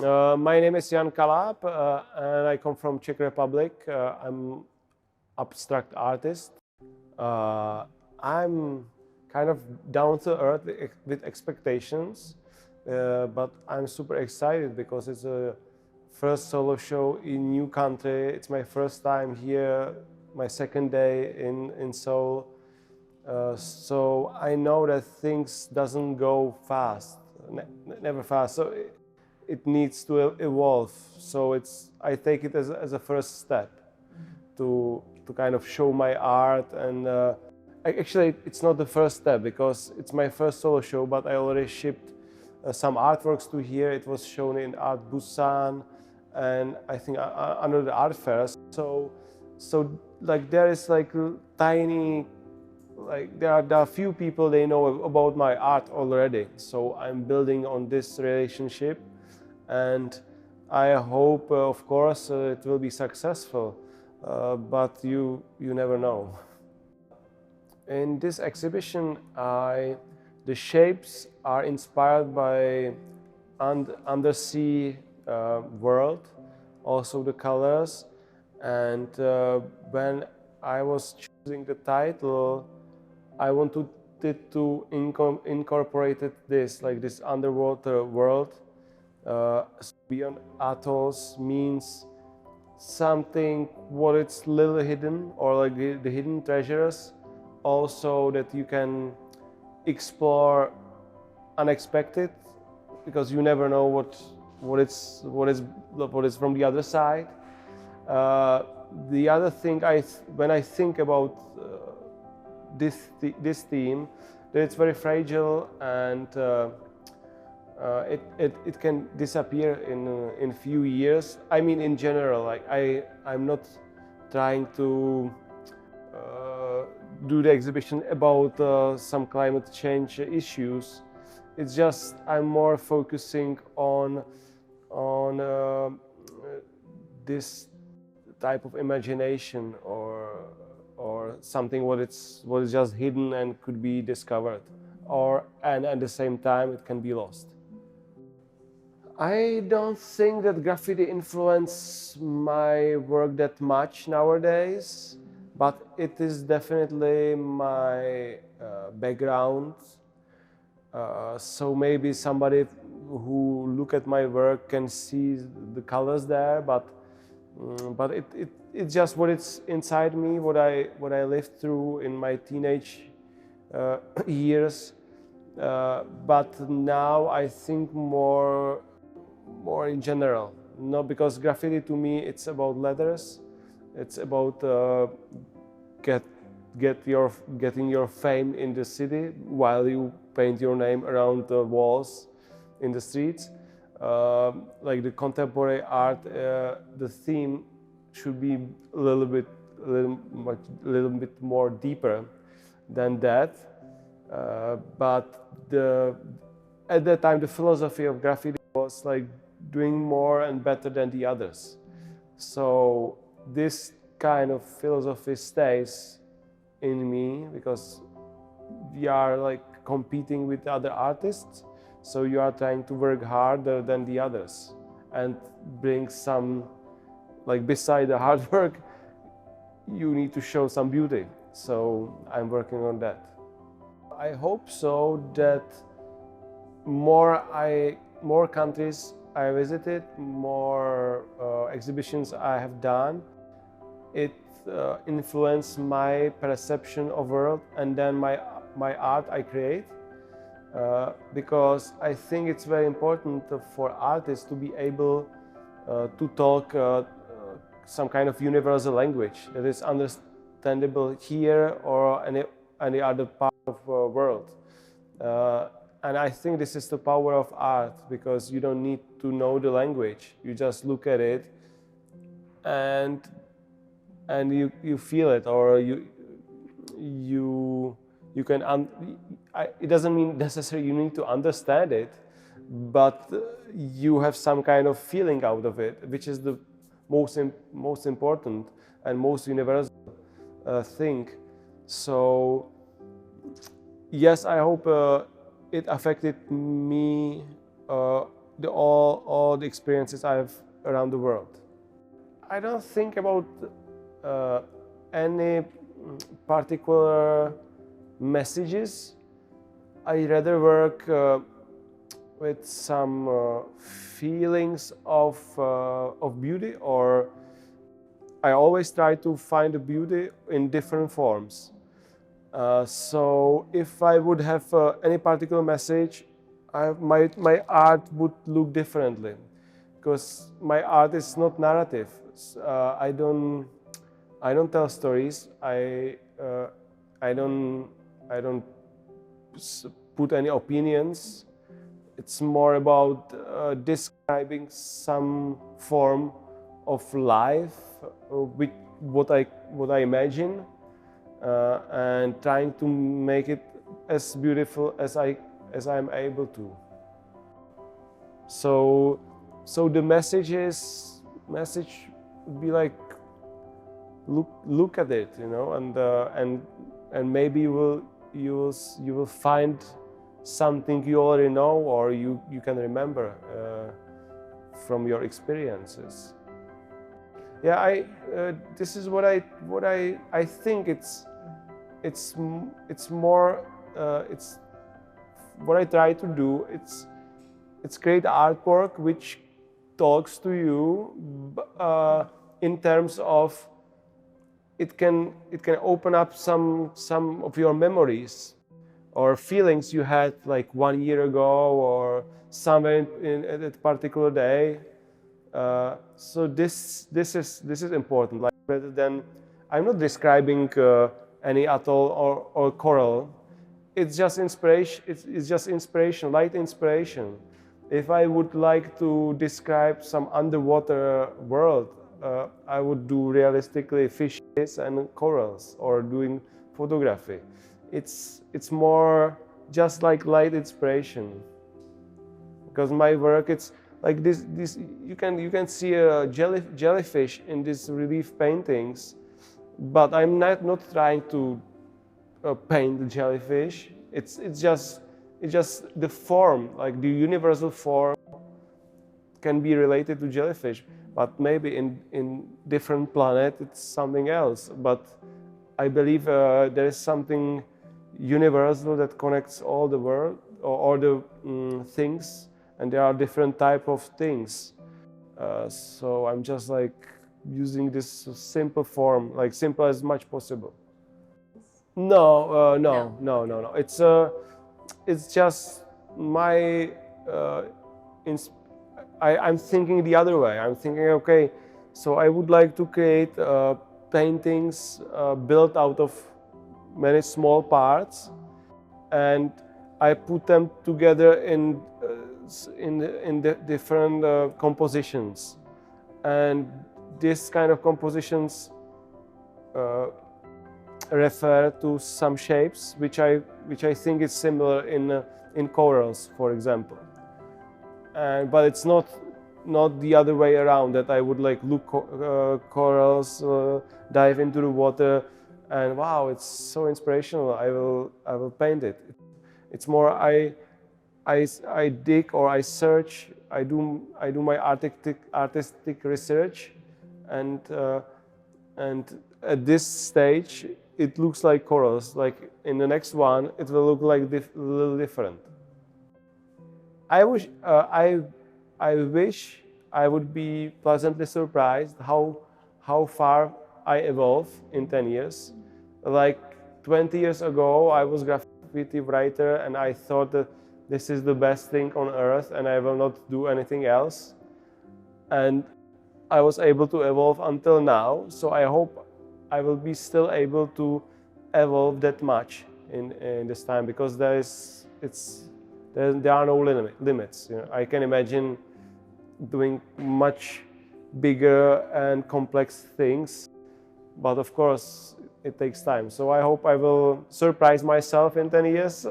My name is Jan Kalab, and I come from Czech Republic. I'm abstract artist. I'm kind of down to earth with expectations, but I'm super excited because it's a first solo show in new country. It's my first time here, my second day in Seoul. So I know that things doesn't go fast, never fast. So it needs to evolve. So I take it as a first step to kind of show my art. And actually, it's not the first step because it's my first solo show, but I already shipped some artworks to here. It was shown in Art Busan and I think under the art fairs. So like there is like tiny, like there are few people they know about my art already. So I'm building on this relationship, and I hope, of course, it will be successful. But you never know. In this exhibition, the shapes are inspired by undersea world, also the colors. And when I was choosing the title, I wanted to incorporate this, like this underwater world. Beyond Atolls means something what it's little hidden, or like the hidden treasures. Also that you can explore unexpected, because you never know what is from the other side. The other thing, when I think about this theme, that it's very fragile and it can disappear in few years. I mean, in general, like I'm not trying to do the exhibition about some climate change issues. It's just I'm more focusing on this type of imagination or something what is just hidden and could be discovered, and at the same time it can be lost. I don't think that graffiti influenced my work that much nowadays, but it is definitely my background. So maybe somebody who look at my work can see the colors there, but it's just what it's inside me, what I lived through in my teenage years. But now I think more in general. No, because graffiti to me it's about letters. It's about getting your fame in the city while you paint your name around the walls in the streets. Like the contemporary art, the theme should be a little bit more deeper than that. But at that time, the philosophy of graffiti was like doing more and better than the others. So this kind of philosophy stays in me because we are like competing with other artists. So you are trying to work harder than the others and bring some, like beside the hard work, you need to show some beauty. So I'm working on that. I hope so that more countries I visited, more exhibitions I have done, it influenced my perception of world and then my art I create. Because I think it's very important for artists to be able to talk some kind of universal language that is understandable here or any other part of the world. And I think this is the power of art, because you don't need to know the language. You just look at it and you feel it, or you can. It doesn't mean necessarily you need to understand it, but you have some kind of feeling out of it, which is the most important and most universal thing. So yes, I hope it affected me all the experiences I have around the world. I don't think about any particular messages. I rather work with some feelings of beauty, or I always try to find the beauty in different forms. So if I would have any particular message, my art would look differently, because my art is not narrative. I don't tell stories. I don't put any opinions. It's more about describing some form of life with what I imagine, and trying to make it as beautiful as I'm able to. So the message would be like, look at it, you know, and maybe you will find something you already know, or you can remember from your experiences. Yeah, this is what I think. It's more it's what I try to do. It's create artwork which talks to you in terms of it can open up some of your memories or feelings you had like 1 year ago or somewhere at a particular day. So this is important. Like, rather than, I'm not describing any atoll or coral. It's just inspiration. It's just inspiration, light inspiration. If I would like to describe some underwater world, I would do realistically fishes and corals, or doing photography. It's more just like light inspiration. Because my work, it's like this you can see a jellyfish in these relief paintings, but I'm not trying to paint the jellyfish. It's just the form, like the universal form can be related to jellyfish, but maybe in different planet it's something else. But I believe there is something universal that connects all the world, or all the things, and there are different type of things. So I'm just like using this simple form, like simple as much possible. No. It's just my. I'm thinking the other way. I'm thinking, okay, so I would like to create paintings built out of many small parts, and I put them together in the different compositions, and this kind of compositions refer to some shapes which I think is similar in corals, for example. But it's not the other way around, that I would like look corals, dive into the water, and wow, it's so inspirational. I will paint it. It's more I dig, or I search. I do my artistic research, and at this stage it looks like corals. Like in the next one, it will look like a little different. I wish I would be pleasantly surprised how far I evolve in 10 years. Like 20 years ago, I was graffiti writer, and I thought that this is the best thing on earth and I will not do anything else. And I was able to evolve until now, so I hope I will be still able to evolve that much in this time, because there are no limits. You know, I can imagine doing much bigger and complex things, but of course it takes time. So I hope I will surprise myself in 10 years.